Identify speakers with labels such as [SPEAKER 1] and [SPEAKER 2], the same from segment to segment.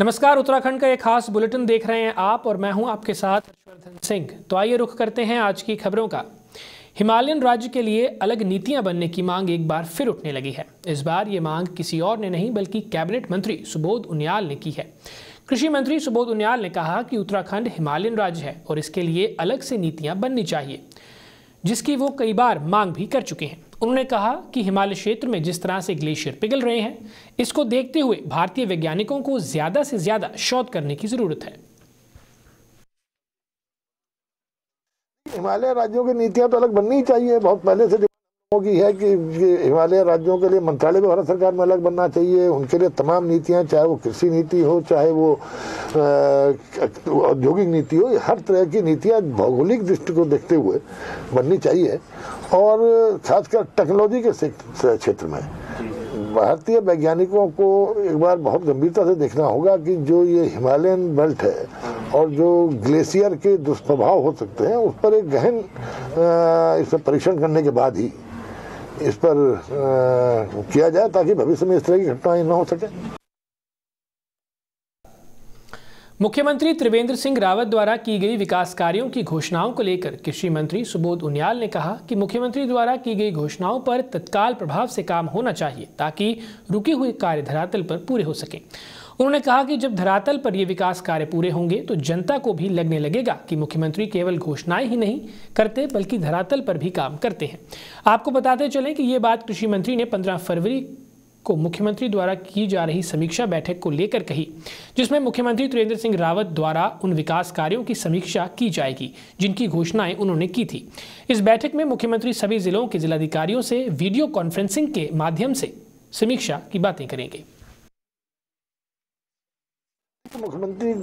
[SPEAKER 1] नमस्कार, उत्तराखंड का एक खास बुलेटिन देख रहे हैं आप और मैं हूं आपके साथ हर्षवर्धन सिंह। तो आइए रुख करते हैं आज की खबरों का। हिमालयन राज्य के लिए अलग नीतियां बनने की मांग एक बार फिर उठने लगी है। इस बार ये मांग किसी और ने नहीं बल्कि कैबिनेट मंत्री सुबोध उनियाल ने की है। कृषि मंत्री सुबोध उनियाल ने कहा कि उत्तराखंड हिमालयन राज्य है और इसके लिए अलग से नीतियां बननी चाहिए, जिसकी वो कई बार मांग भी कर चुके हैं। उन्होंने कहा कि हिमालय क्षेत्र में जिस तरह से ग्लेशियर पिघल रहे हैं, इसको देखते हुए भारतीय वैज्ञानिकों को ज्यादा से ज्यादा शोध करने की जरूरत है।
[SPEAKER 2] हिमालय राज्यों की नीतियां तो अलग बननी ही चाहिए। बहुत पहले से की है कि हिमालय राज्यों के लिए मंत्रालय भी भारत सरकार में अलग बनना चाहिए। उनके लिए तमाम नीतियां, चाहे वो कृषि नीति हो, चाहे वो औद्योगिक नीति हो, हर तरह की नीतियां भौगोलिक दृष्टि को देखते हुए बननी चाहिए। और खासकर टेक्नोलॉजी के क्षेत्र में भारतीय वैज्ञानिकों को एक बार बहुत गंभीरता से देखना होगा कि जो ये हिमालयन बेल्ट है और जो ग्लेशियर के दुष्प्रभाव हो सकते हैं, उस पर एक गहन इस पर परीक्षण करने के बाद ही इस पर किया जाए, ताकि भविष्य में इस तरह की घटनाएं न हो सके।
[SPEAKER 1] मुख्यमंत्री त्रिवेंद्र सिंह रावत द्वारा की गई विकास कार्यों की घोषणाओं को लेकर कृषि मंत्री सुबोध उनियाल ने कहा कि मुख्यमंत्री द्वारा की गई घोषणाओं पर तत्काल प्रभाव से काम होना चाहिए, ताकि रुके हुए कार्य धरातल पर पूरे हो सके। उन्होंने कहा कि जब धरातल पर ये विकास कार्य पूरे होंगे तो जनता को भी लगने लगेगा कि मुख्यमंत्री केवल घोषणाएं ही नहीं करते बल्कि धरातल पर भी काम करते हैं। आपको बताते चलें कि ये बात कृषि मंत्री ने 15 फरवरी को मुख्यमंत्री द्वारा की जा रही समीक्षा बैठक को लेकर कही, जिसमें मुख्यमंत्री त्रिवेंद्र सिंह रावत द्वारा उन विकास कार्यों की समीक्षा की जाएगी जिनकी घोषणाएं उन्होंने की थी। इस बैठक में मुख्यमंत्री सभी जिलों के जिलाधिकारियों से वीडियो कॉन्फ्रेंसिंग के माध्यम से समीक्षा की बातें करेंगे।
[SPEAKER 2] मुख्यमंत्री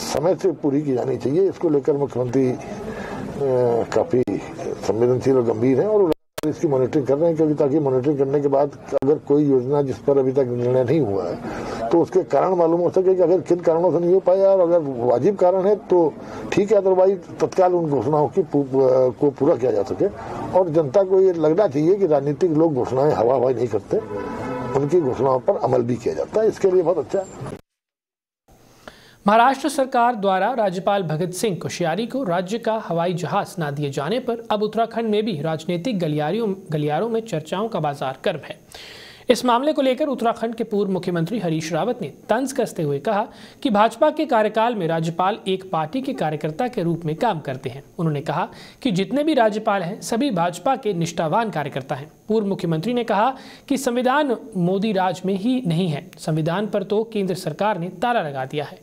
[SPEAKER 2] समय से पूरी की जानी चाहिए। इसको लेकर मुख्यमंत्री काफी संवेदनशील और गंभीर हैं और इसकी मॉनिटरिंग कर रहे हैं, क्योंकि ताकि मॉनिटरिंग करने के बाद अगर कोई योजना जिस पर अभी तक निर्णय नहीं हुआ है तो उसके कारण मालूम हो सके कि अगर किन कारणों से नहीं हो पाया, और अगर वाजिब कारण है तो ठीक है, अदरवाइज तत्काल उन घोषणाओं की को पूरा किया जा सके। और जनता को ये लगना चाहिए कि राजनीतिक लोग घोषणाएं हवा हवाई नहीं करते, उनकी घोषणाओं पर अमल भी किया जाता है। इसके लिए बहुत अच्छा है।
[SPEAKER 1] महाराष्ट्र सरकार द्वारा राज्यपाल भगत सिंह कोश्यारी को राज्य का हवाई जहाज न दिए जाने पर अब उत्तराखंड में भी राजनीतिक गलियारों में चर्चाओं का बाजार गर्म है। इस मामले को लेकर उत्तराखंड के पूर्व मुख्यमंत्री हरीश रावत ने तंज कसते हुए कहा कि भाजपा के कार्यकाल में राज्यपाल एक पार्टी के कार्यकर्ता के रूप में काम करते हैं। उन्होंने कहा कि जितने भी राज्यपाल हैं सभी भाजपा के निष्ठावान कार्यकर्ता हैं। पूर्व मुख्यमंत्री ने कहा कि संविधान मोदी राज में ही नहीं है, संविधान पर तो केंद्र सरकार ने ताला लगा दिया है।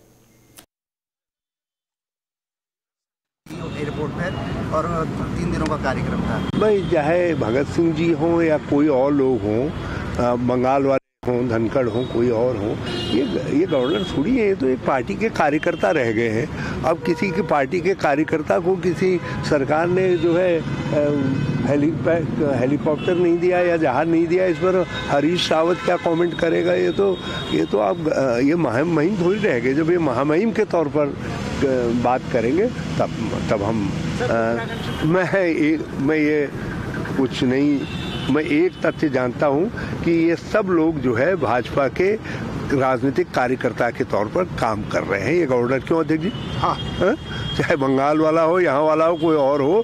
[SPEAKER 3] एयरपोर्ट पर और 3 दिनों का कार्यक्रम था।
[SPEAKER 4] भाई चाहे भगत सिंह जी हों या कोई और लोग हों, बंगाल वाले हों, धनखड़ हों, कोई और हों, ये गवर्नर थोड़ी है, ये तो एक पार्टी के कार्यकर्ता रह गए हैं। अब किसी की पार्टी के कार्यकर्ता को किसी सरकार ने जो है हेलीकॉप्टर नहीं दिया या जहाज नहीं दिया, इस पर हरीश रावत क्या कमेंट करेगा? ये तो आप ये महामहिम थोड़ी रह गए। जब ये महामहिम के तौर पर बात करेंगे तब हम मैं ये कुछ नहीं, मैं एक तथ्य जानता हूं कि ये सब लोग जो है भाजपा के राजनीतिक कार्यकर्ता के तौर पर काम कर रहे हैं। ये गवर्नर क्यों अध्यक्ष जी? हाँ, चाहे बंगाल वाला हो, यहाँ वाला हो, कोई और हो,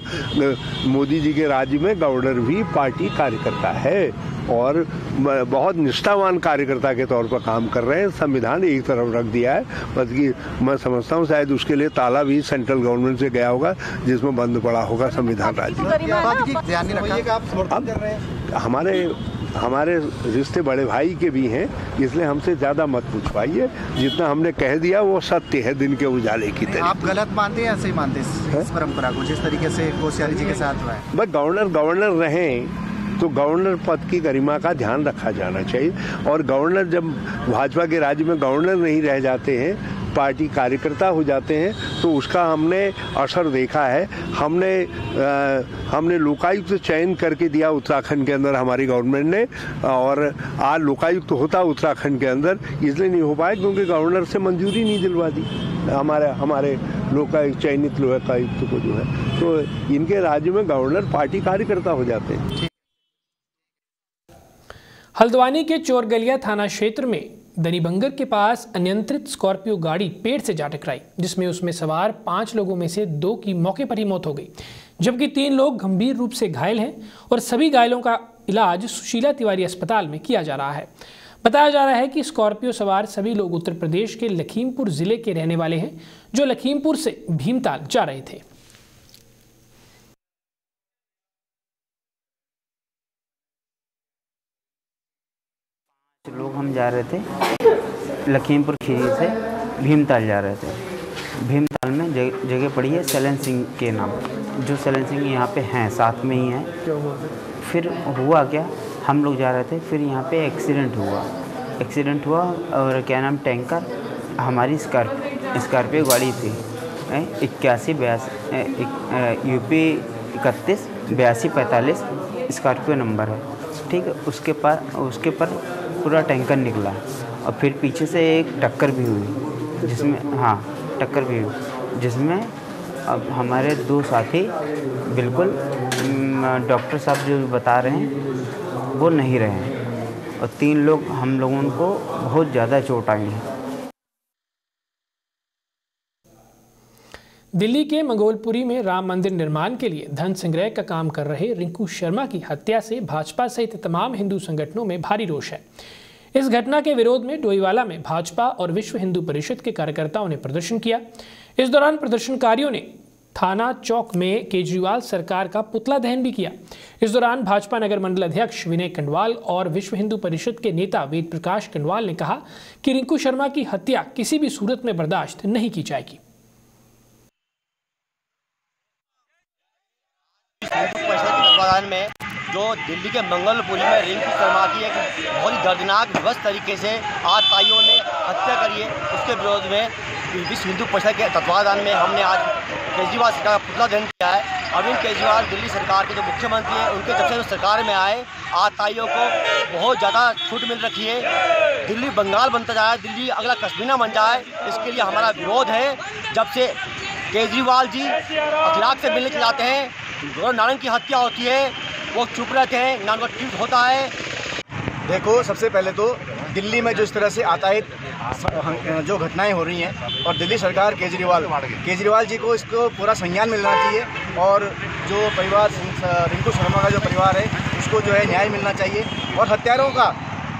[SPEAKER 4] मोदी जी के राज्य में गवर्नर भी पार्टी कार्यकर्ता है और बहुत निष्ठावान कार्यकर्ता के तौर पर काम कर रहे हैं। संविधान एक तरफ रख दिया है, बस कि मैं समझता हूँ शायद उसके लिए ताला भी सेंट्रल गवर्नमेंट से गया होगा, जिसमें बंद पड़ा होगा संविधान राज्य। अब हमारे रिश्ते बड़े भाई के भी हैं, इसलिए हमसे ज्यादा मत पूछवाइए। जितना हमने कह दिया वो सत्य है, दिन के उजाले की तरह।
[SPEAKER 3] आप गलत मानते हैं, ऐसे ही मानते हैं इस परंपरा को जिस तरीके से कोश्यारी जी के साथ हुआ है?
[SPEAKER 4] बस गवर्नर रहें तो गवर्नर पद की गरिमा का ध्यान रखा जाना चाहिए। और गवर्नर जब भाजपा के राज्य में गवर्नर नहीं रह जाते हैं, पार्टी कार्यकर्ता हो जाते हैं, तो उसका हमने असर देखा है। हमने लोकायुक्त चयन करके दिया उत्तराखंड के अंदर हमारी गवर्नमेंट ने, और आज लोकायुक्त होता उत्तराखंड के अंदर इसलिए नहीं हो पाया क्योंकि गवर्नर से मंजूरी नहीं दिलवा दी हमारे लोकायुक्त चयनित लोकायुक्त को जो है। तो इनके राज्य में गवर्नर पार्टी कार्यकर्ता हो जाते हैं।
[SPEAKER 1] हल्द्वानी के चोरगलिया थाना क्षेत्र में दनीबंगर के पास अनियंत्रित स्कॉर्पियो गाड़ी पेड़ से जा टकराई, जिसमें उसमें सवार 5 लोगों में से 2 की मौके पर ही मौत हो गई, जबकि 3 लोग गंभीर रूप से घायल हैं और सभी घायलों का इलाज सुशीला तिवारी अस्पताल में किया जा रहा है। बताया जा रहा है कि स्कॉर्पियो सवार सभी लोग उत्तर प्रदेश के लखीमपुर जिले के रहने वाले हैं, जो लखीमपुर से भीमताल जा रहे थे।
[SPEAKER 5] लोग हम जा रहे थे लखीमपुर खीरी से भीमताल जा रहे थे। भीमताल में जगह पड़ी है सैलन सिंह के नाम, जो सैलन सिंह यहाँ पे हैं, साथ में ही हैं। क्या हुआ फिर हुआ क्या, हम लोग जा रहे थे, फिर यहाँ पे एक्सीडेंट हुआ और क्या नाम टैंकर, हमारी स्कॉर्पियो गाड़ी थी 81 यूपी 31 82 45 स्कॉर्पियो नंबर है, ठीक है। उसके पर पूरा टैंकर निकला और फिर पीछे से एक टक्कर भी हुई, जिसमें अब हमारे 2 साथी बिल्कुल डॉक्टर साहब जो बता रहे हैं वो नहीं रहे हैं और 3 लोग हम लोगों को बहुत ज़्यादा चोट आई है।
[SPEAKER 1] दिल्ली के मंगोलपुरी में राम मंदिर निर्माण के लिए धन संग्रह का काम कर रहे रिंकू शर्मा की हत्या से भाजपा सहित तमाम हिंदू संगठनों में भारी रोष है। इस घटना के विरोध में डोईवाला में भाजपा और विश्व हिंदू परिषद के कार्यकर्ताओं ने प्रदर्शन किया। इस दौरान प्रदर्शनकारियों ने थाना चौक में केजरीवाल सरकार का पुतला दहन भी किया। इस दौरान भाजपा नगर मंडल अध्यक्ष विनय कंडवाल और विश्व हिंदू परिषद के नेता वेद प्रकाश कंडवाल ने कहा कि रिंकू शर्मा की हत्या किसी भी सूरत में बर्दाश्त नहीं की जाएगी।
[SPEAKER 6] में जो दिल्ली के मंगलपुरी में रिंकू शर्मा की एक बहुत ही दर्दनाक विवश तरीके से आतताइयों ने हत्या करी है, उसके विरोध में विश्व हिंदू परिषद के तत्वाधान में हमने आज केजरीवाल सरकार का पुतला दहन किया है। अरविंद केजरीवाल दिल्ली सरकार के जो मुख्यमंत्री हैं, उनके जब से सरकार में आए आतताइयों को बहुत ज़्यादा छूट मिल रखी है। दिल्ली बंगाल बनता जाए, दिल्ली अगला कश्मीर बन जाए, इसके लिए हमारा विरोध है। जब से केजरीवाल जी अखिलाक से मिलने जाते हैं, गौरव नारंग की हत्या होती है, वो चुप रहते हैं, ना उनका ट्वीट होता है।
[SPEAKER 3] देखो, सबसे पहले तो दिल्ली में जो इस तरह से आतताई जो घटनाएं हो रही हैं और दिल्ली सरकार केजरीवाल जी को इसको पूरा संज्ञान मिलना चाहिए और जो परिवार रिंकू शर्मा का जो परिवार है उसको जो है न्याय मिलना चाहिए और हत्यारों का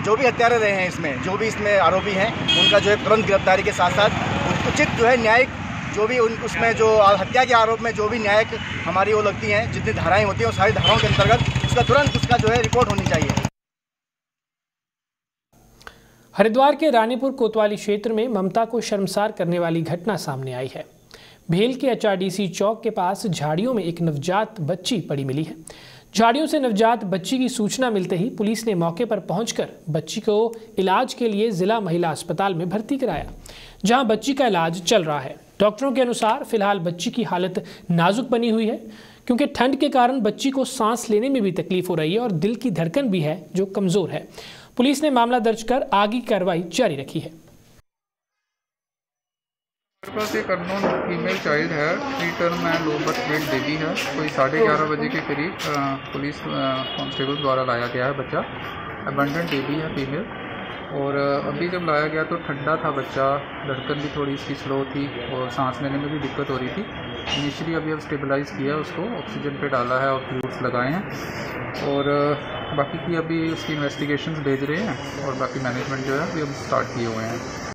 [SPEAKER 3] जो भी हत्यारे रहे हैं इसमें, जो भी इसमें आरोपी हैं, उनका जो है तुरंत गिरफ्तारी के साथ साथ उचित जो है न्यायिक जो भी उसमें जो हत्या के आरोप में जो भी न्यायिक हमारी वो लगती हैं, जितनी धाराएं होती हैं, उस सारी धाराओं के अंतर्गत उसका तुरंत उसका जो है रिपोर्ट होनी चाहिए।
[SPEAKER 1] हरिद्वार के रानीपुर कोतवाली क्षेत्र में ममता को शर्मसार करने वाली घटना सामने आई है। भेल के HRDC चौक के पास झाड़ियों में एक नवजात बच्ची पड़ी मिली है। झाड़ियों से नवजात बच्ची की सूचना मिलते ही पुलिस ने मौके पर पहुंचकर बच्ची को इलाज के लिए जिला महिला अस्पताल में भर्ती कराया, जहां बच्ची का इलाज चल रहा है। डॉक्टरों के अनुसार फिलहाल बच्ची की हालत नाजुक बनी हुई है, क्योंकि ठंड के कारण बच्ची को सांस लेने में भी तकलीफ हो रही है और दिल की धड़कन भी है जो कमजोर है। पुलिस ने मामला दर्ज कर आगे की कार्रवाई जारी रखी है।
[SPEAKER 7] मेरे पास एक अननोन फीमेल चाइल्ड है, प्रीटर्म में लो बर्थ वेट बेबी है। कोई 11:30 बजे के करीब पुलिस कांस्टेबल द्वारा लाया गया है बच्चा। अबंडेंट बेबी है फीमेल, और अभी जब लाया गया तो ठंडा था बच्चा, धड़कन भी थोड़ी इसकी स्लो थी और सांस लेने में भी दिक्कत हो रही थी। इनिशियली अभी अब स्टेबलाइज़ किया है, उसको ऑक्सीजन पे डाला है और फ्लूइड्स लगाए हैं और बाकी की अभी उसकी इन्वेस्टिगेशंस भेज रहे हैं और बाकी मैनेजमेंट जो है अभी हम स्टार्ट किए हुए हैं।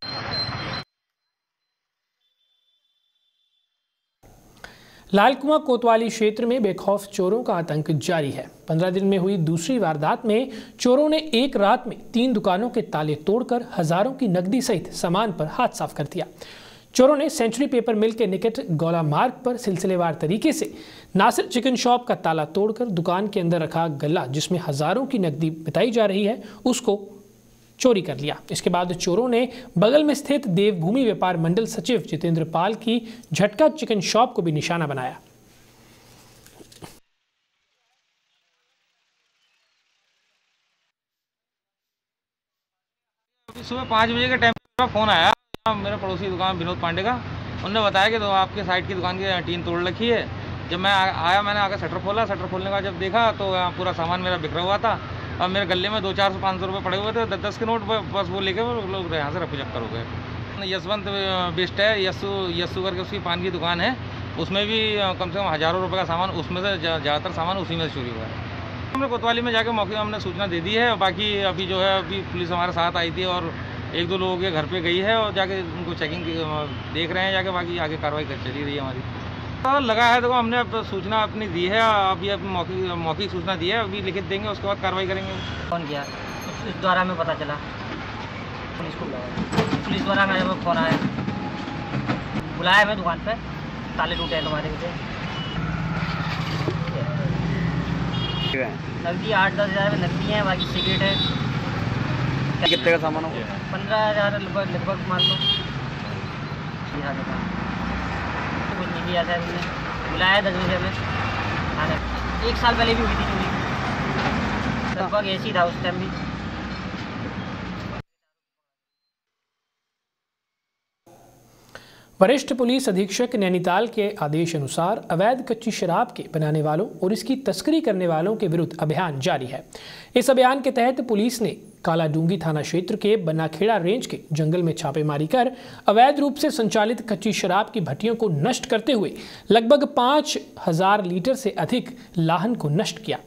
[SPEAKER 1] लालकुआं कोतवाली क्षेत्र में बेखौफ चोरों का आतंक जारी है। 15 दिन में हुई दूसरी वारदात में चोरों ने एक रात में 3 दुकानों के ताले तोड़कर हजारों की नकदी सहित सामान पर हाथ साफ कर दिया। चोरों ने सेंचुरी पेपर मिल के निकट गौला मार्ग पर सिलसिलेवार तरीके से नासिर चिकन शॉप का ताला तोड़कर दुकान के अंदर रखा गल्ला, जिसमें हजारों की नकदी बताई जा रही है, उसको चोरी कर लिया। इसके बाद चोरों ने बगल में स्थित देवभूमि व्यापार मंडल सचिव जितेंद्र पाल की झटका चिकन शॉप को भी निशाना बनाया।
[SPEAKER 8] सुबह 5 बजे के टाइम पर फोन आया मेरे पड़ोसी दुकान विनोद पांडे का। उन्होंने बताया कि तो आपके साइड की दुकान की टीन तोड़ रखी है। जब मैं आया, मैंने आकर शटर खोला। शटर खोलने का जब देखा तो पूरा सामान मेरा बिखरा हुआ था। अब मेरे गले में 200-400-500 रुपये पड़े हुए थे, 10 के नोट बस वो लेके वो लोग यहाँ से रफू चक्कर हो गए। यशवंत बेस्ट है, यस्सू करके उसकी पान की दुकान है, उसमें भी कम से कम हज़ारों रुपये का सामान, उसमें से ज़्यादातर सामान उसी में से चोरी हुआ है। हमने कोतवाली में जाके मौके हमने सूचना दे दी है। बाकी अभी जो है अभी पुलिस हमारे साथ आई थी और 1-2 लोगों के घर पे गई है और जाके उनको चेकिंग देख रहे हैं जाके, बाकी आगे कार्रवाई चली रही है हमारी। तो लगा है, देखो हमने अब सूचना अपनी दी है, अभी मौखिक सूचना दी है, अभी लिखित देंगे, उसके बाद कार्रवाई करेंगे।
[SPEAKER 9] फोन किया, उस द्वारा में पता चला, पुलिस को बुलाया, पुलिस द्वारा मेरे फोन आया, बुलाया मैं दुकान पे, ताले टूटे हैं तुम्हारे मुझे। नकदी 8-10 हज़ार में नकदी है, बाकी सिगरेट है।
[SPEAKER 5] कितने का सामान होगा?
[SPEAKER 9] 15,000 लगभग मान लो। कुछ नहीं दिया था उन्होंने, बुलाया 10 बजे में थाने। 1 साल पहले भी हुई थी चोरी, लगभग ऐसी था उस टाइम भी।
[SPEAKER 1] वरिष्ठ पुलिस अधीक्षक नैनीताल के आदेश अनुसार अवैध कच्ची शराब के बनाने वालों और इसकी तस्करी करने वालों के विरुद्ध अभियान जारी है। इस अभियान के तहत पुलिस ने कालाडूंगी थाना क्षेत्र के बनाखेड़ा रेंज के जंगल में छापेमारी कर अवैध रूप से संचालित कच्ची शराब की भट्टियों को नष्ट करते हुए लगभग 5,000 लीटर से अधिक लाहन को नष्ट किया।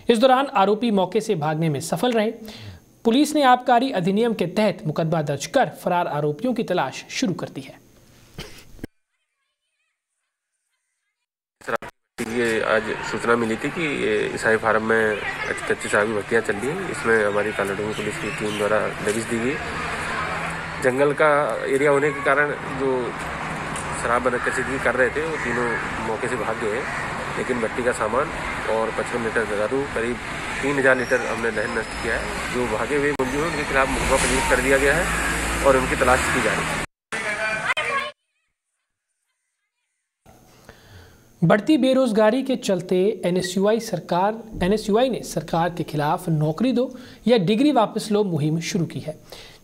[SPEAKER 1] इस दौरान आरोपी मौके से भागने में सफल रहे। पुलिस ने आबकारी अधिनियम के तहत मुकदमा दर्ज कर फरार आरोपियों की तलाश शुरू कर दी है।
[SPEAKER 10] ये आज सूचना मिली थी कि ईसाई फार्म में कच्ची शराब की भट्टियाँ चल रही हैं। इसमें हमारी कालाडूंगी पुलिस की टीम द्वारा दबिश दी गई। जंगल का एरिया होने के कारण जो शराब बना कच्ची कर रहे थे वो तीनों मौके से भाग गए हैं, लेकिन भट्टी का सामान और 55 लीटर दारू करीब 3,000 लीटर हमने लहन नष्ट किया है। जो भागे हुए मुलजिम हैं उनके खिलाफ मुकदमा पंजीकृत कर दिया गया है और उनकी तलाश की जा रही है।
[SPEAKER 1] बढ़ती बेरोजगारी के चलते एनएसयूआई ने सरकार के खिलाफ नौकरी दो या डिग्री वापस लो मुहिम शुरू की है,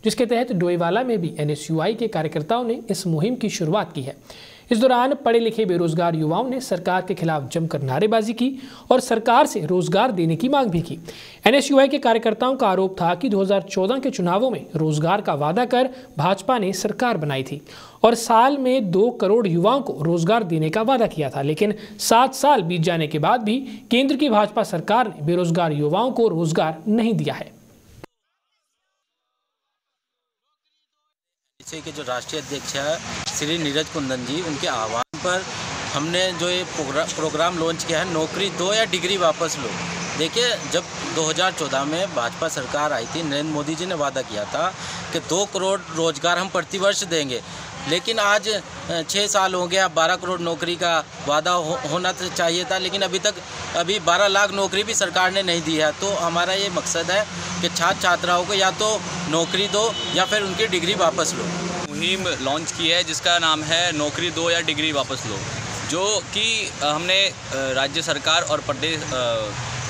[SPEAKER 1] जिसके तहत डोईवाला में भी एनएसयूआई के कार्यकर्ताओं ने इस मुहिम की शुरुआत की है। इस दौरान पढ़े लिखे बेरोजगार युवाओं ने सरकार के खिलाफ जमकर नारेबाजी की और सरकार से रोजगार देने की मांग भी की। एनएसयूआई के कार्यकर्ताओं का आरोप था कि 2014 के चुनावों में रोजगार का वादा कर भाजपा ने सरकार बनाई थी और साल में 2 करोड़ युवाओं को रोजगार देने का वादा किया था, लेकिन 7 साल बीत जाने के बाद भी केंद्र की भाजपा सरकार ने बेरोजगार युवाओं को रोजगार नहीं दिया है।
[SPEAKER 11] के जो राष्ट्रीय अध्यक्ष है श्री नीरज कुंदन जी, उनके आह्वान पर हमने जो ये प्रोग्राम लॉन्च किया है, नौकरी दो या डिग्री वापस लो। देखिए, जब 2014 में भाजपा सरकार आई थी, नरेंद्र मोदी जी ने वादा किया था कि 2 करोड़ रोजगार हम प्रतिवर्ष देंगे, लेकिन आज 6 साल हो गया, 12 करोड़ नौकरी का वादा होना चाहिए था, लेकिन अभी 12 लाख नौकरी भी सरकार ने नहीं दी है। तो हमारा ये मकसद है कि छात्र छात्राओं को या तो नौकरी दो या फिर उनकी डिग्री वापस लो।
[SPEAKER 12] मुहिम लॉन्च की है जिसका नाम है नौकरी दो या डिग्री वापस लो, जो कि हमने राज्य सरकार और प्रदेश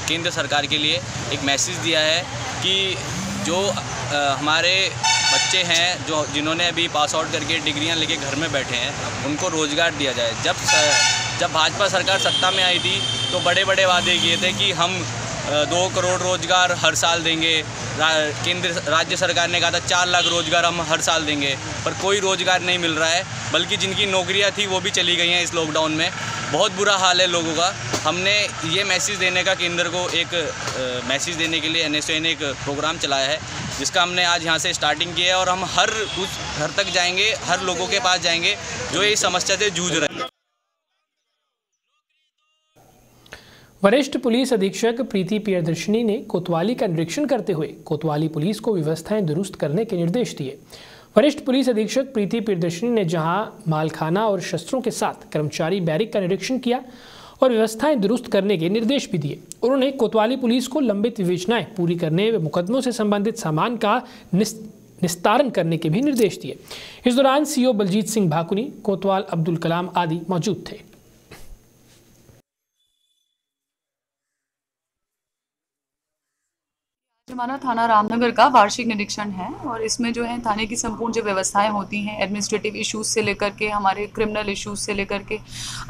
[SPEAKER 12] केंद्र सरकार के लिए एक मैसेज दिया है कि जो हमारे बच्चे हैं जिन्होंने अभी पास आउट करके डिग्रियां लेके घर में बैठे हैं, उनको रोज़गार दिया जाए। जब भाजपा सरकार सत्ता में आई थी तो बड़े बड़े वादे किए थे कि हम 2 करोड़ रोज़गार हर साल देंगे। केंद्र राज्य सरकार ने कहा था 4 लाख रोज़गार हम हर साल देंगे, पर कोई रोज़गार नहीं मिल रहा है, बल्कि जिनकी नौकरियां थी वो भी चली गई हैं इस लॉकडाउन में। बहुत बुरा हाल है लोगों का। हमने ये मैसेज देने का केंद्र को एक मैसेज देने के लिए एनएसयूआई ने एक प्रोग्राम चलाया है, जिसका हमने आज यहाँ से स्टार्टिंग किया है और हम हर उस घर तक जाएंगे, हर लोगों के पास जाएंगे जो इस समस्या से जूझ रहे हैं।
[SPEAKER 1] वरिष्ठ पुलिस अधीक्षक प्रीति प्रियदर्शनी ने कोतवाली का निरीक्षण करते हुए कोतवाली पुलिस को व्यवस्थाएं दुरुस्त करने के निर्देश दिए। वरिष्ठ पुलिस अधीक्षक प्रीति प्रियदर्शनी ने जहां मालखाना और शस्त्रों के साथ कर्मचारी बैरिक का निरीक्षण किया और व्यवस्थाएं दुरुस्त करने के निर्देश भी दिए। उन्होंने कोतवाली पुलिस को लंबित विवेचनाएं पूरी करने व मुकदमों से संबंधित सामान का निस्तारण करने के भी निर्देश दिए। इस दौरान सीओ बलजीत सिंह भाकुनी, कोतवाल अब्दुल कलाम आदि मौजूद थे।
[SPEAKER 13] हमारा थाना रामनगर का वार्षिक निरीक्षण है और इसमें जो है थाने की संपूर्ण जो व्यवस्थाएं होती हैं, एडमिनिस्ट्रेटिव इश्यूज से लेकर के हमारे क्रिमिनल इश्यूज से लेकर के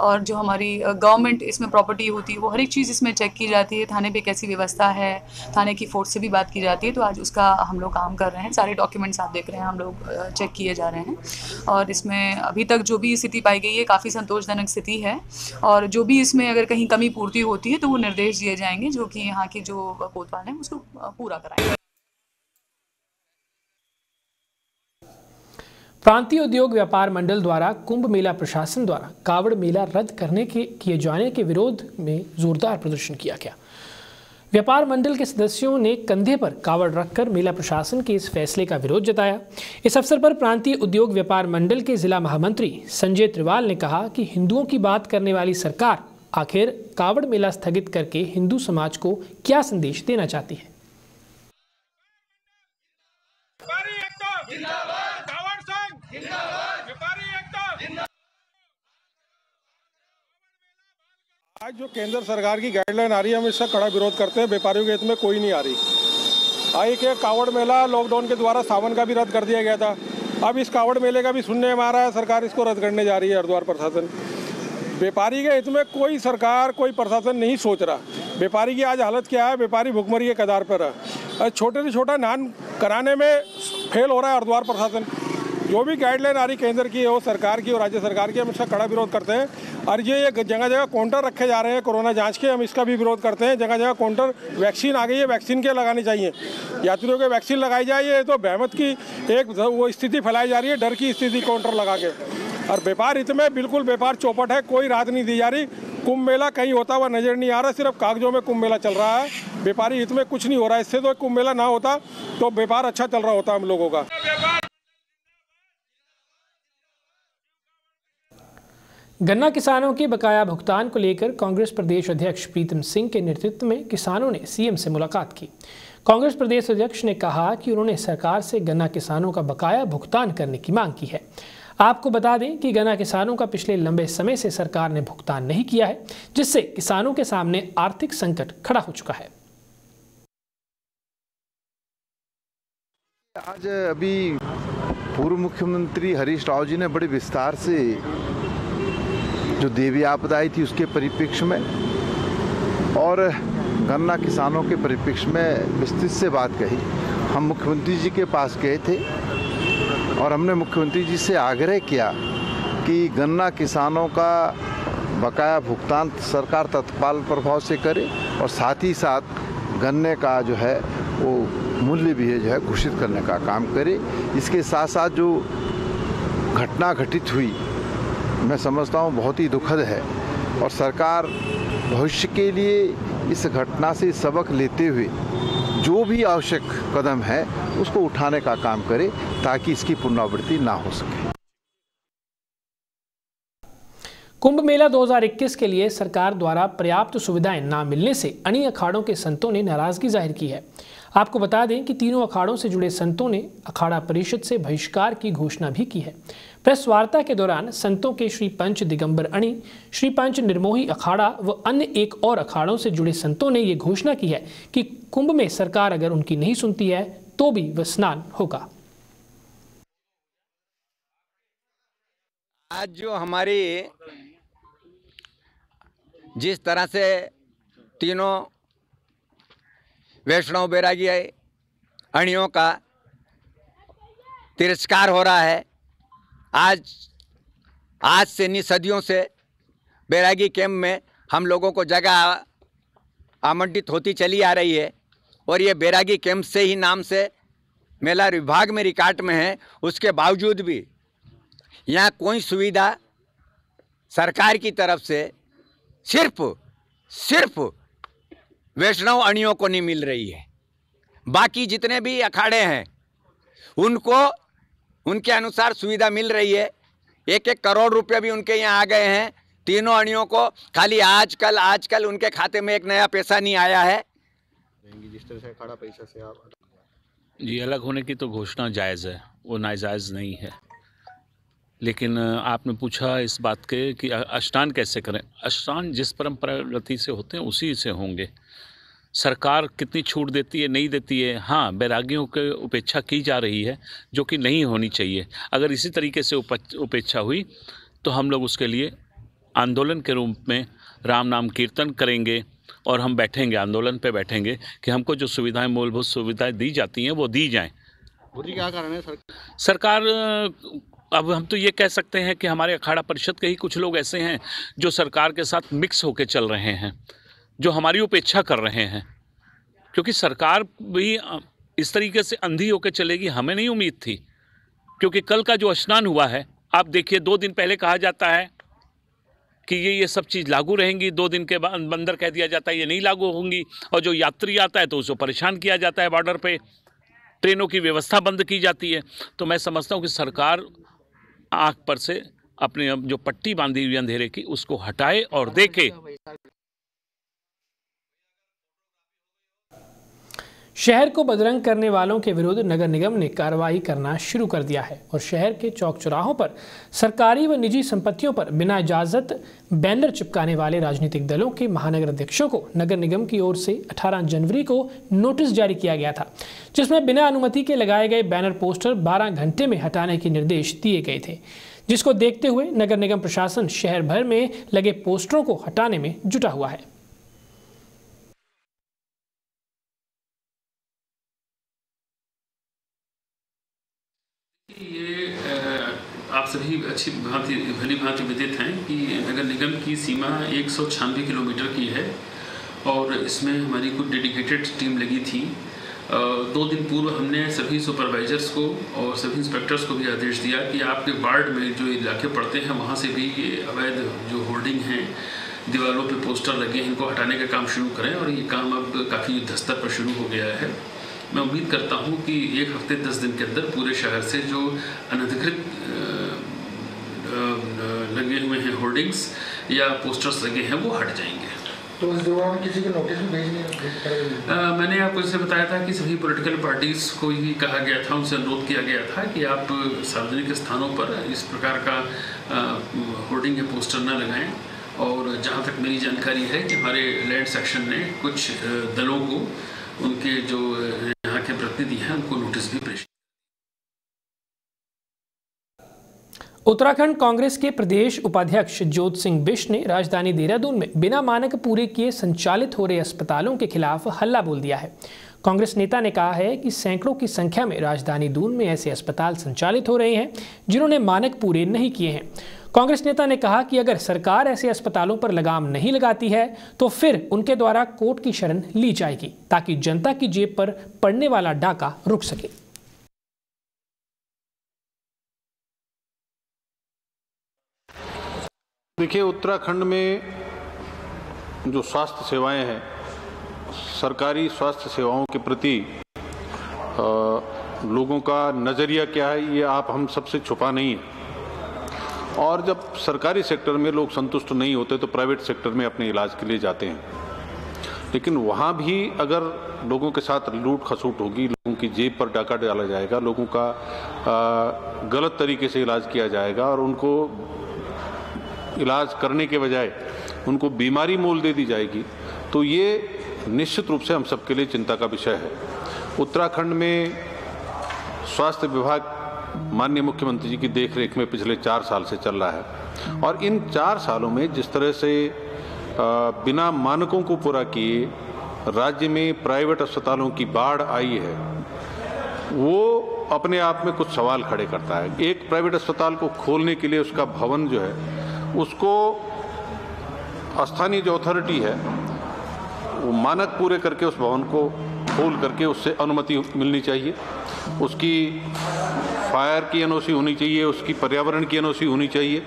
[SPEAKER 13] और जो हमारी गवर्नमेंट इसमें प्रॉपर्टी होती है वो हर एक चीज़ इसमें चेक की जाती है। थाने पे कैसी व्यवस्था है, थाने की फोर्स से भी बात की जाती है। तो आज उसका हम लोग काम कर रहे हैं। सारे डॉक्यूमेंट्स आप देख रहे हैं, हम लोग चेक किए जा रहे हैं और इसमें अभी तक जो भी स्थिति पाई गई है काफ़ी संतोषजनक स्थिति है और जो भी इसमें अगर कहीं कमी पूर्ति होती है तो वो निर्देश दिए जाएंगे जो कि यहाँ की जो कोतवाल है उसको पूरा कराएंगे।
[SPEAKER 1] प्रांतीय उद्योग व्यापार मंडल द्वारा कुंभ मेला प्रशासन द्वारा कावड़ मेला रद्द करने के किए जाने के विरोध में जोरदार प्रदर्शन किया गया। व्यापार मंडल के सदस्यों ने कंधे पर कावड़ रखकर मेला प्रशासन के इस फैसले का विरोध जताया। इस अवसर पर प्रांतीय उद्योग व्यापार मंडल के जिला महामंत्री संजय त्रिवाल ने कहा कि हिंदुओं की बात करने वाली सरकार आखिर कावड़ मेला स्थगित करके हिंदू समाज को क्या संदेश देना चाहती है।
[SPEAKER 14] आज जो केंद्र सरकार की गाइडलाइन आ रही है हम इसका कड़ा विरोध करते हैं। व्यापारियों के हित में कोई नहीं आ रही। आई के कावड़ मेला लॉकडाउन के द्वारा सावन का भी रद्द कर दिया गया था। अब इस कावड़ मेले का भी सुनने में आ रहा है सरकार इसको रद्द करने जा रही है हरिद्वार प्रशासन। व्यापारी के हित में कोई सरकार कोई प्रशासन नहीं सोच रहा। व्यापारी की आज हालत क्या है, व्यापारी भुखमरी के कगार पर है। छोटे से छोटा नान कराने में फेल हो रहा है हरिद्वार प्रशासन। जो भी गाइडलाइन आ रही केंद्र की हो, सरकार की और राज्य सरकार की, हम इसका कड़ा विरोध करते हैं। और ये जगह जगह काउंटर रखे जा रहे हैं कोरोना जांच के, हम इसका भी विरोध करते हैं। जगह जगह काउंटर, वैक्सीन आ गई है, वैक्सीन के लगानी चाहिए, यात्रियों के वैक्सीन लगाई जाए। ये तो बहमत की एक वो स्थिति फैलाई जा रही है, डर की स्थिति काउंटर लगा के। और व्यापार हित में बिल्कुल व्यापार चौपट है, कोई राहत नहीं दी जा रही। कुंभ मेला कहीं होता हुआ नजर नहीं आ रहा, सिर्फ कागजों में कुंभ मेला चल रहा है। व्यापारी हित में कुछ नहीं हो रहा। इससे तो कुंभ मेला ना होता तो व्यापार अच्छा चल रहा होता हम लोगों का।
[SPEAKER 1] गन्ना किसानों के बकाया भुगतान को लेकर कांग्रेस प्रदेश अध्यक्ष प्रीतम सिंह के नेतृत्व में किसानों ने सीएम से मुलाकात की। कांग्रेस प्रदेश अध्यक्ष ने कहा कि उन्होंने सरकार से गन्ना किसानों का बकाया भुगतान करने की मांग की है। आपको बता दें कि गन्ना किसानों का पिछले लंबे समय से सरकार ने भुगतान नहीं किया है, जिससे किसानों के सामने आर्थिक संकट खड़ा हो चुका है।
[SPEAKER 15] आज अभी पूर्व मुख्यमंत्री हरीश राव जी ने बड़े विस्तार से जो देवी आपदा आई थी उसके परिप्रेक्ष्य में और गन्ना किसानों के परिप्रेक्ष्य में विस्तृत से बात कही। हम मुख्यमंत्री जी के पास गए थे और हमने मुख्यमंत्री जी से आग्रह किया कि गन्ना किसानों का बकाया भुगतान सरकार तत्काल प्रभाव से करे और साथ ही साथ गन्ने का जो है वो मूल्य भी है जो है घोषित करने का काम करे। इसके साथ साथ जो घटना घटित हुई मैं समझता हूँ बहुत ही दुखद है और सरकार भविष्य के लिए इस घटना से सबक लेते हुए जो भी आवश्यक कदम है उसको उठाने का काम करे ताकि इसकी पुनरावृत्ति ना हो सके।
[SPEAKER 1] कुंभ मेला 2021 के लिए सरकार द्वारा पर्याप्त सुविधाएं ना मिलने से अनी अखाड़ों के संतों ने नाराजगी जाहिर की है। आपको बता दें कि तीनों अखाड़ों से जुड़े संतों ने अखाड़ा परिषद से बहिष्कार की घोषणा भी की है। प्रेस वार्ता के दौरान संतों के श्री पंच दिगंबर अणी, श्री पंच निर्मोही अखाड़ा व अन्य एक और अखाड़ों से जुड़े संतों ने ये घोषणा की है कि कुंभ में सरकार अगर उनकी नहीं सुनती है तो भी वह स्नान होगा।
[SPEAKER 16] आज जो हमारी जिस तरह से तीनों वैष्णव बैरागी अणियों का तिरस्कार हो रहा है, आज से नहीं सदियों से बैरागी कैंप में हम लोगों को जगह आवंटित होती चली आ रही है और ये बैरागी कैंप से ही नाम से मेला विभाग में रिकॉर्ड में है। उसके बावजूद भी यहाँ कोई सुविधा सरकार की तरफ से सिर्फ वैष्णव अणियों को नहीं मिल रही है। बाकी जितने भी अखाड़े हैं उनको उनके अनुसार सुविधा मिल रही है। 1-1 करोड़ रुपए भी उनके यहाँ आ गए हैं। तीनों अणियों को खाली आजकल उनके खाते में एक नया पैसा नहीं आया है।
[SPEAKER 17] जिस तरह से अखाड़ा पैसा से आप
[SPEAKER 18] जी अलग होने की तो घोषणा जायज़ है, वो नाजायज़ नहीं है। लेकिन आपने पूछा इस बात के कि अनुष्ठान कैसे करें। अनुष्ठान जिस परंपरा गति से होते हैं उसी से होंगे। सरकार कितनी छूट देती है नहीं देती है, हाँ बैरागियों की उपेक्षा की जा रही है जो कि नहीं होनी चाहिए। अगर इसी तरीके से उपेक्षा हुई तो हम लोग उसके लिए आंदोलन के रूप में राम नाम कीर्तन करेंगे और हम बैठेंगे, आंदोलन पे बैठेंगे कि हमको जो सुविधाएं, मूलभूत सुविधाएं दी जाती हैं वो दी जाएं।
[SPEAKER 17] क्या कारण है
[SPEAKER 18] सरकार अब हम तो ये कह सकते हैं कि हमारे अखाड़ा परिषद के ही कुछ लोग ऐसे हैं जो सरकार के साथ मिक्स होकर चल रहे हैं, जो हमारी उपेक्षा कर रहे हैं, क्योंकि सरकार भी इस तरीके से अंधी होकर चलेगी हमें नहीं उम्मीद थी। क्योंकि कल का जो स्नान हुआ है, आप देखिए 2 दिन पहले कहा जाता है कि ये सब चीज़ लागू रहेंगी, 2 दिन के बाद अंदर कह दिया जाता है ये नहीं लागू होंगी, और जो यात्री आता है तो उसको परेशान किया जाता है, बॉर्डर पे ट्रेनों की व्यवस्था बंद की जाती है। तो मैं समझता हूँ कि सरकार आँख पर से अपने जो पट्टी बांधी हुई अंधेरे की उसको हटाए और देखे।
[SPEAKER 1] शहर को बदरंग करने वालों के विरुद्ध नगर निगम ने कार्रवाई करना शुरू कर दिया है और शहर के चौक चौराहों पर सरकारी व निजी संपत्तियों पर बिना इजाजत बैनर चिपकाने वाले राजनीतिक दलों के महानगर अध्यक्षों को नगर निगम की ओर से 18 जनवरी को नोटिस जारी किया गया था, जिसमें बिना अनुमति के लगाए गए बैनर पोस्टर 12 घंटे में हटाने के निर्देश दिए गए थे, जिसको देखते हुए नगर निगम प्रशासन शहर भर में लगे पोस्टरों को हटाने में जुटा हुआ है।
[SPEAKER 18] आप सभी अच्छी भली भांति विदित हैं कि नगर निगम की सीमा 196 किलोमीटर की है और इसमें हमारी कुछ डेडिकेटेड टीम लगी थी। 2 दिन पूर्व हमने सभी सुपरवाइजर्स को और सभी इंस्पेक्टर्स को भी आदेश दिया कि आपके वार्ड में जो इलाके पड़ते हैं वहाँ से भी ये अवैध जो होर्डिंग हैं, दीवारों पे पोस्टर लगे हैं, इनको हटाने का काम शुरू करें और ये काम अब काफ़ी युद्धस्तर पर शुरू हो गया है। मैं उम्मीद करता हूं कि 1 हफ्ते 10 दिन के अंदर पूरे शहर से जो अनधिकृत लगे हुए हैं होर्डिंग्स या पोस्टर्स लगे हैं वो हट जाएंगे।
[SPEAKER 17] तो इस दौरान किसी को नोटिस भी भेजने
[SPEAKER 18] मैंने आपको इससे बताया था कि सभी पॉलिटिकल पार्टीज़ को ये कहा गया था, उनसे अनुरोध किया गया था कि आप सार्वजनिक स्थानों पर इस प्रकार का होर्डिंग या पोस्टर न लगाएं। और जहाँ तक मेरी जानकारी है कि हमारे लैंड सेक्शन ने कुछ दलों को, उनके जो यहाँ के प्रतिनिधि हैं, उनको नोटिस भी प्रेषित।
[SPEAKER 1] उत्तराखंड कांग्रेस के प्रदेश उपाध्यक्ष ज्योत सिंह बिष्ट ने राजधानी देहरादून में बिना मानक पूरे किए संचालित हो रहे अस्पतालों के खिलाफ हल्ला बोल दिया है। कांग्रेस नेता ने कहा है कि सैकड़ों की संख्या में राजधानी दून में ऐसे अस्पताल संचालित हो रहे हैं जिन्होंने मानक पूरे नहीं किए हैं। कांग्रेस नेता ने कहा कि अगर सरकार ऐसे अस्पतालों पर लगाम नहीं लगाती है तो फिर उनके द्वारा कोर्ट की शरण ली जाएगी ताकि जनता की जेब पर पड़ने वाला डाका रुक सके।
[SPEAKER 19] देखिए, उत्तराखंड में जो स्वास्थ्य सेवाएं हैं, सरकारी स्वास्थ्य सेवाओं के प्रति लोगों का नज़रिया क्या है ये आप हम सबसे छुपा नहीं है। और जब सरकारी सेक्टर में लोग संतुष्ट नहीं होते तो प्राइवेट सेक्टर में अपने इलाज के लिए जाते हैं, लेकिन वहाँ भी अगर लोगों के साथ लूट खसूट होगी, लोगों की जेब पर डाका डाला जाएगा, लोगों का गलत तरीके से इलाज किया जाएगा और उनको इलाज करने के बजाय उनको बीमारी मोल दे दी जाएगी, तो ये निश्चित रूप से हम सबके लिए चिंता का विषय है। उत्तराखंड में स्वास्थ्य विभाग माननीय मुख्यमंत्री जी की देखरेख में पिछले 4 साल से चल रहा है और इन 4 सालों में जिस तरह से बिना मानकों को पूरा किए राज्य में प्राइवेट अस्पतालों की बाढ़ आई है, वो अपने आप में कुछ सवाल खड़े करता है। एक प्राइवेट अस्पताल को खोलने के लिए उसका भवन जो है उसको स्थानीय जो अथॉरिटी है वो मानक पूरे करके उस भवन को खोल करके उससे अनुमति मिलनी चाहिए, उसकी फायर की एनओसी होनी चाहिए, उसकी पर्यावरण की एनओसी होनी चाहिए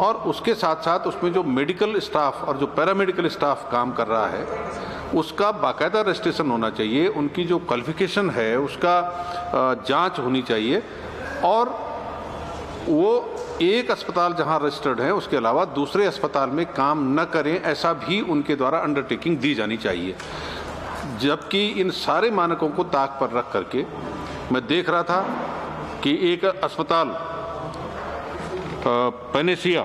[SPEAKER 19] और उसके साथ साथ उसमें जो मेडिकल स्टाफ और जो पैरामेडिकल स्टाफ काम कर रहा है उसका बाकायदा रजिस्ट्रेशन होना चाहिए, उनकी जो क्वालिफिकेशन है उसका जांच होनी चाहिए और वो एक अस्पताल जहां रजिस्टर्ड है उसके अलावा दूसरे अस्पताल में काम न करें, ऐसा भी उनके द्वारा अंडरटेकिंग दी जानी चाहिए। जबकि इन सारे मानकों को ताक पर रख करके मैं देख रहा था कि एक अस्पताल पैनेसिया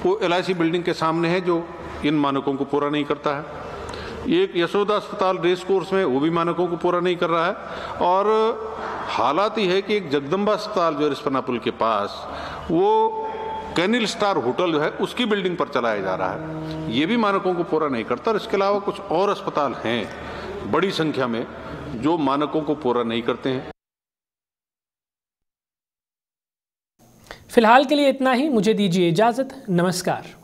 [SPEAKER 19] वो LIC बिल्डिंग के सामने है जो इन मानकों को पूरा नहीं करता है। एक यशोदा अस्पताल रेस कोर्स में वो भी मानकों को पूरा नहीं कर रहा है, और हालात ही है कि एक जगदम्बा अस्पताल जो है रिस्पना पुल के पास, वो कैनिल स्टार होटल जो है उसकी बिल्डिंग पर चलाया जा रहा है, ये भी मानकों को पूरा नहीं करता। और इसके अलावा कुछ और अस्पताल हैं बड़ी संख्या में जो मानकों को पूरा नहीं करते हैं।
[SPEAKER 1] फिलहाल के लिए इतना ही, मुझे दीजिए इजाजत, नमस्कार।